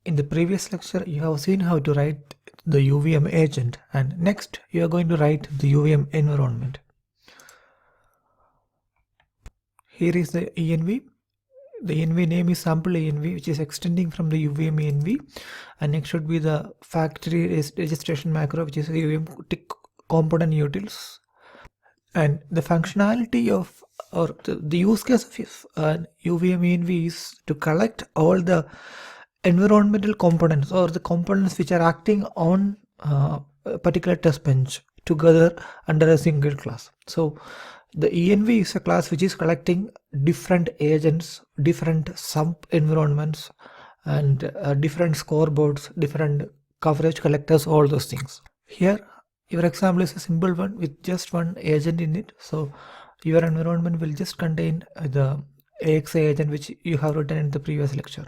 In the previous lecture, you have seen how to write the UVM agent, and next you are going to write the UVM environment. Here is the env. The env name is sample env, which is extending from the UVM env, and next should be the factory registration macro, which is the UVM component utils. And the functionality of, or the use case of UVM env is to collect all the environmental components or the components which are acting on a particular test bench together under a single class. So the env is a class which is collecting different agents, different sub environments, and different scoreboards, different coverage collectors, all those things. Here your example is a simple one with just one agent in it. So your environment will just contain the AXA agent which you have written in the previous lecture.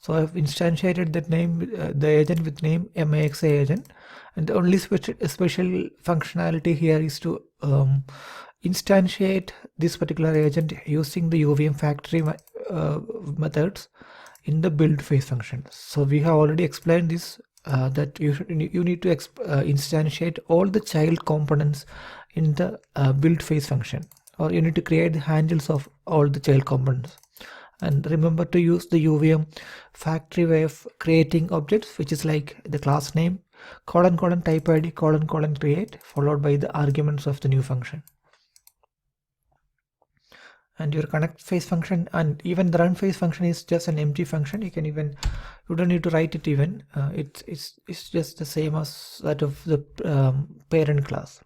So I've instantiated that name, the agent with name MAXA agent, and the only special functionality here is to instantiate this particular agent using the UVM factory methods in the build phase function. So we have already explained this, that you need to instantiate all the child components in the build phase function, or you need to create the handles of all the child components. And remember to use the UVM factory way of creating objects, which is like the class name, colon colon type ID, colon colon create, followed by the arguments of the new function. And your connect phase function and even the run phase function is just an empty function. You don't need to write it even. It's just the same as that of the parent class.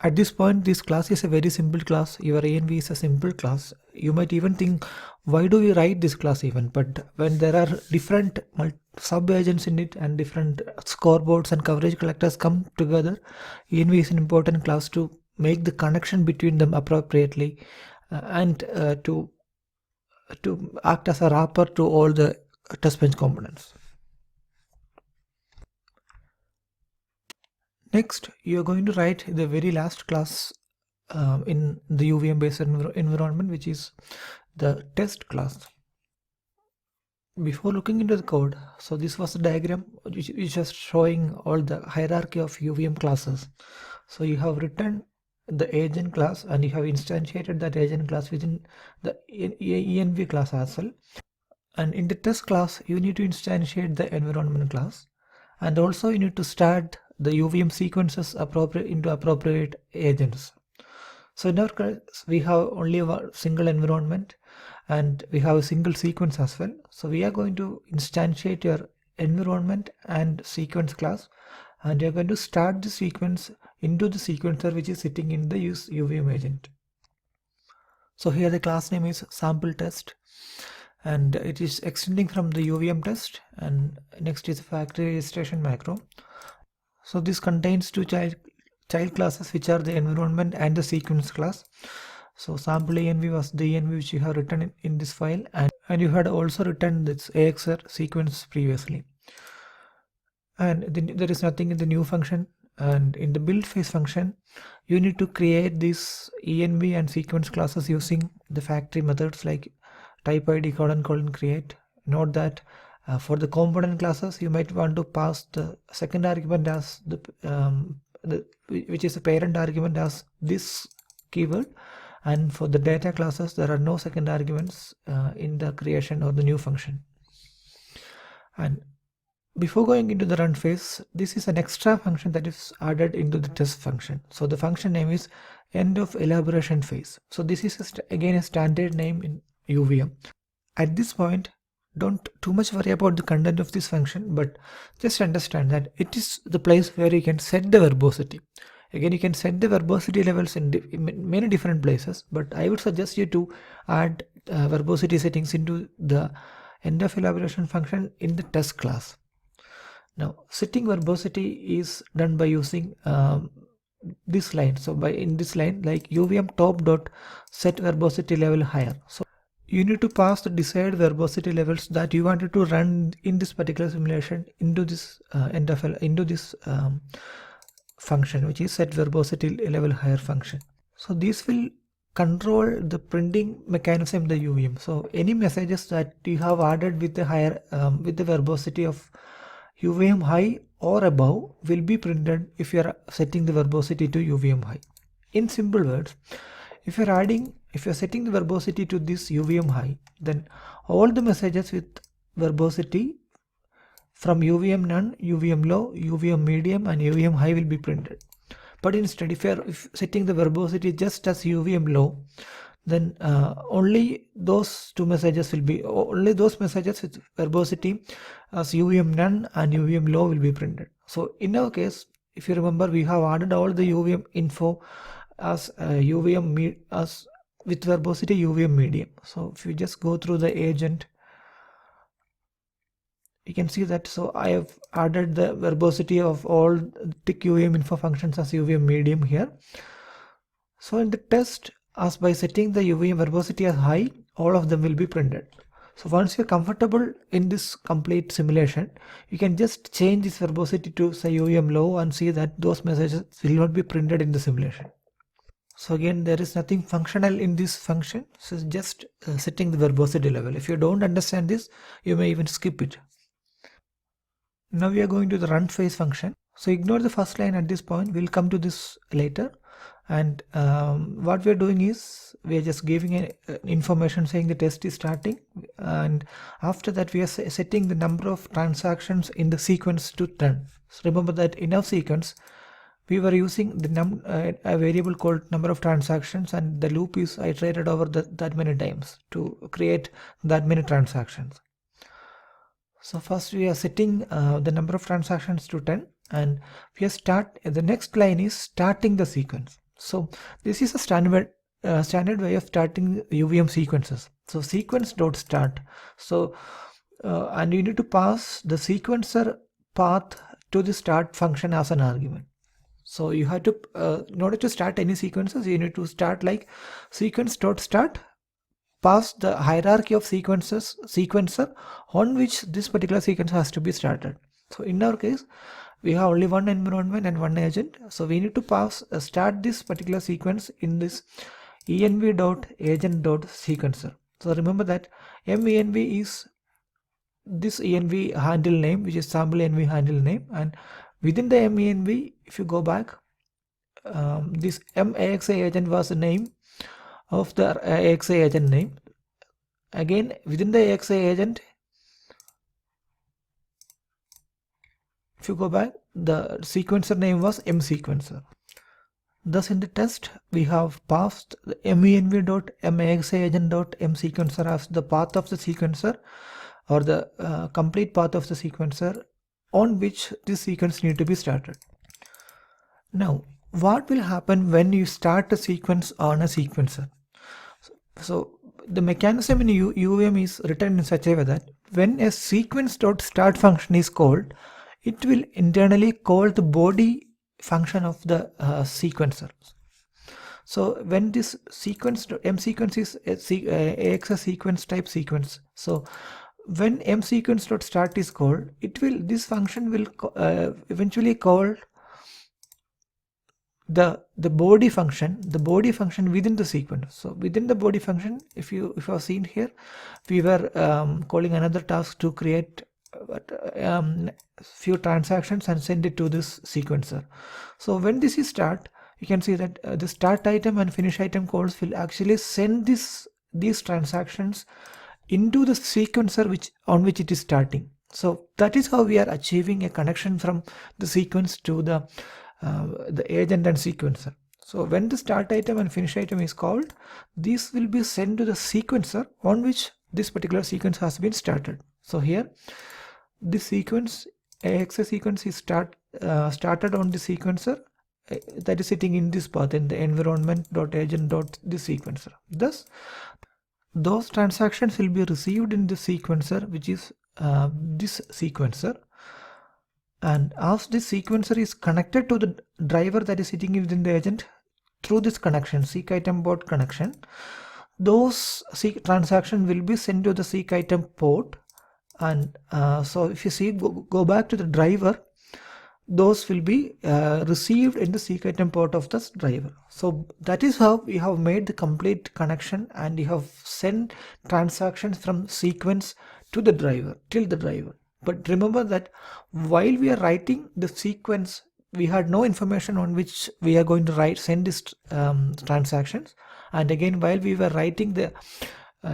At this point, this class is a very simple class. Your env is a simple class. You might even think, why do we write this class even? But when there are different sub agents in it and different scoreboards and coverage collectors come together, env is an important class to make the connection between them appropriately and to act as a wrapper to all the test bench components. Next, you are going to write the very last class in the UVM based environment, which is the test class. Before looking into the code, so this was the diagram which is just showing all the hierarchy of UVM classes. So you have written the agent class and you have instantiated that agent class within the env class as well. And in the test class, you need to instantiate the environment class, and also you need to start the UVM sequences into appropriate agents. So in our case, we have only a single environment and we have a single sequence as well. So we are going to instantiate your environment and sequence class, and you're going to start the sequence into the sequencer which is sitting in the UVM agent. So here the class name is sample test, and it is extending from the UVM test, and next is factory registration macro. So this contains two child classes, which are the environment and the sequence class. So sample env was the env which you have written in this file, and you had also written this AXR sequence previously. And there is nothing in the new function. And in the build phase function, you need to create these env and sequence classes using the factory methods like type ID, colon colon create. Note that for the component classes, you might want to pass the second argument as which is the parent argument as this keyword, and for the data classes there are no second arguments in the creation or the new function. And before going into the run phase, this is an extra function that is added into the test function. So the function name is end of elaboration phase. So this is again a standard name in UVM. At this point, don't too much worry about the content of this function, but just understand that it is the place where you can set the verbosity. Again, you can set the verbosity levels in many different places, but I would suggest you to add verbosity settings into the end of elaboration function in the test class. Now, setting verbosity is done by using this line. So in this line, like UVM top dot set verbosity level higher. So you need to pass the desired verbosity levels that you wanted to run in this particular simulation into this function, which is set verbosity level higher function. So this will control the printing mechanism in the UVM. So any messages that you have added with the higher with the verbosity of UVM high or above will be printed if you are setting the verbosity to UVM high. In simple words, if you're setting the verbosity to this UVM high, then all the messages with verbosity from UVM none, UVM low, UVM medium and UVM high will be printed. But instead, if you're setting the verbosity just as UVM low, then only those messages with verbosity as UVM none and UVM low will be printed. So in our case, if you remember, we have added all the UVM info as as with verbosity UVM medium. So if you just go through the agent, you can see that. So I have added the verbosity of all tick UVM info functions as UVM medium here. So in the test, as by setting the UVM verbosity as high, all of them will be printed. So once you're comfortable in this complete simulation, you can just change this verbosity to say UVM low and see that those messages will not be printed in the simulation. So again, there is nothing functional in this function. So it's just setting the verbosity level. If you don't understand this, you may even skip it. Now we are going to the run phase function. So ignore the first line at this point. We'll come to this later. And what we're doing is we are just giving an information saying the test is starting. And after that, we are setting the number of transactions in the sequence to 10. So remember that in our sequence, we were using the a variable called number of transactions, and the loop is iterated over that many times to create that many transactions. So first we are setting the number of transactions to 10, and the next line is starting the sequence. So this is a standard way of starting UVM sequences. So sequence.start. So and you need to pass the sequencer path to the start function as an argument. So you have to, in order to start any sequences, you need to start like sequence.start, pass the hierarchy of sequencer on which this particular sequence has to be started. So in our case, we have only one environment and one agent. So we need to start this particular sequence in this env.agent.sequencer. So remember that menv is this env handle name, which is sample env handle name, and within the menv, if you go back, this maxa agent was the name of the AXA agent name. Again, within the AXA agent, if you go back, the sequencer name was msequencer. Thus in the test, we have passed the menv.maxagent.msequencer as the path of the sequencer, or the complete path of the sequencer on which this sequence need to be started. Now, what will happen when you start a sequence on a sequencer? So the mechanism in UVM is written in such a way that when a sequence.start function is called, it will internally call the body function of the sequencer. So when this msequence is AXA sequence type sequence, so when msequence.start is called, this function will eventually call the body function within the sequence. So within the body function, if you have seen here, we were calling another task to create few transactions and send it to this sequencer. So when this is start, you can see that the start item and finish item calls will actually send these transactions into the sequencer on which it is starting. So that is how we are achieving a connection from the sequence to the agent and sequencer. So when the start item and finish item is called, these will be sent to the sequencer on which this particular sequence has been started. So here, this sequence, AXA sequence is started on the sequencer that is sitting in this path in the environment.agent.this sequencer. Thus, those transactions will be received in the sequencer, which is this sequencer. And as this sequencer is connected to the driver that is sitting within the agent through this connection, seek item port connection, those transactions will be sent to the seek item port. And so if you see, go back to the driver, those will be received in the seek item port of the driver. So that is how we have made the complete connection, and you have sent transactions from sequence to the driver, till the driver. But remember that while we are writing the sequence, we had no information on which we are going to send these transactions. And again, while we were writing the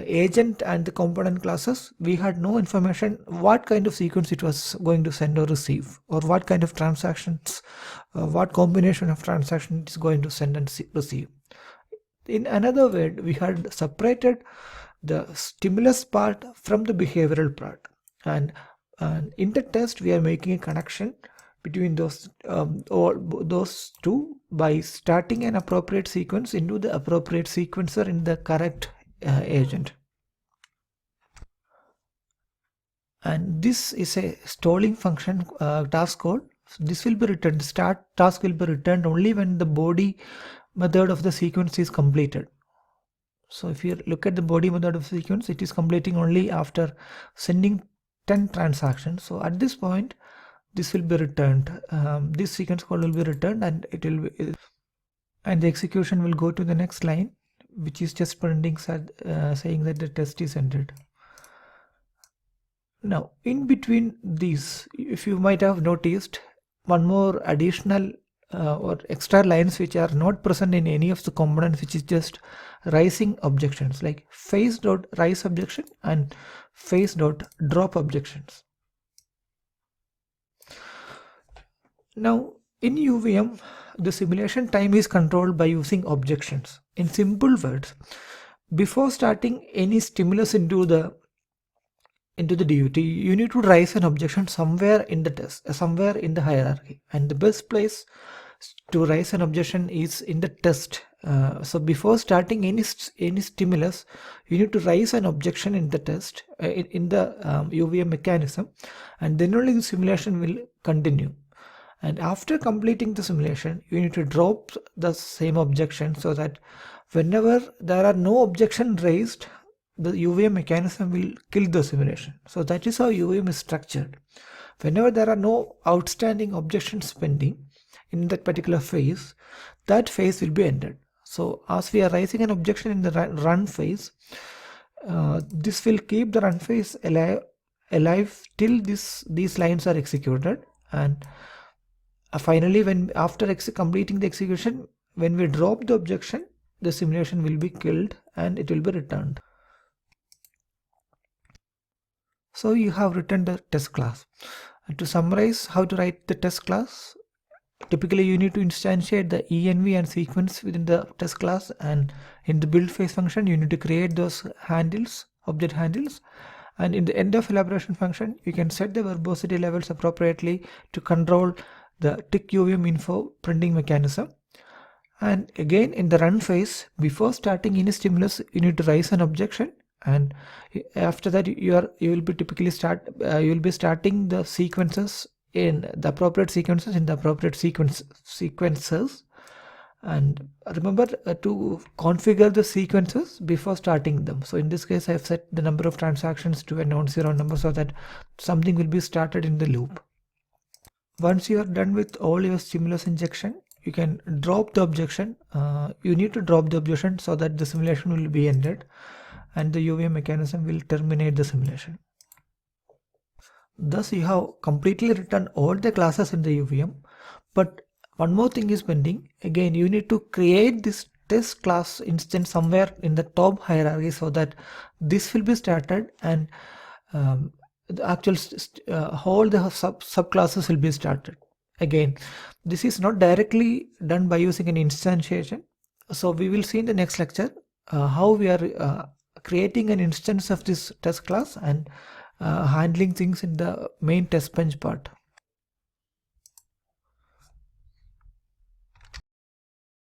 agent and the component classes, we had no information what kind of sequence it was going to send or receive, or what kind of transactions, what combination of transactions it is going to send and receive. In another word, we had separated the stimulus part from the behavioral part, and in the test we are making a connection between those those two by starting an appropriate sequence into the appropriate sequencer in the correct agent. And this is a stalling function task code. This will be returned, start task will be returned only when the body method of the sequence is completed. So if you look at the body method of the sequence, it is completing only after sending 10 transactions. So at this point, this will be returned. This sequence code will be returned, and it will be, and the execution will go to the next line, which is just printing saying that the test is ended. Now, in between these, if you might have noticed, one more additional or extra lines which are not present in any of the components, which is just rising objections, like face.rise objection and face.drop objections. Now, in UVM, the simulation time is controlled by using objections. In simple words, before starting any stimulus into the DUT, you need to raise an objection somewhere in the test, somewhere in the hierarchy, and the best place to raise an objection is in the test. So before starting any stimulus, you need to raise an objection in the test, in the UVM mechanism, and then only the simulation will continue. And after completing the simulation, you need to drop the same objection, so that whenever there are no objection raised, the UVM mechanism will kill the simulation. So that is how UVM is structured. Whenever there are no outstanding objections pending in that particular phase, that phase will be ended. So as we are raising an objection in the run phase, this will keep the run phase alive till these lines are executed, and finally, when after completing the execution, when we drop the objection, the simulation will be killed and it will be returned. So you have written the test class. And to summarize how to write the test class, typically you need to instantiate the env and sequence within the test class, and in the build phase function you need to create those handles, object handles, and in the end of elaboration function you can set the verbosity levels appropriately to control the tick UVM info printing mechanism. And again, in the run phase, before starting any stimulus, you need to raise an objection, and after that you will be typically starting the sequences in the appropriate sequences in the appropriate sequences. And remember to configure the sequences before starting them. So in this case, I have set the number of transactions to a non-zero number, so that something will be started in the loop. Once you are done with all your stimulus injection, you can drop the objection. You need to drop the objection so that the simulation will be ended and the UVM mechanism will terminate the simulation. Thus, you have completely written all the classes in the UVM, but one more thing is pending. Again, you need to create this test class instance somewhere in the top hierarchy, so that this will be started, and the actual whole the subclasses will be started. Again, this is not directly done by using an instantiation. So we will see in the next lecture how we are creating an instance of this test class and handling things in the main test bench part.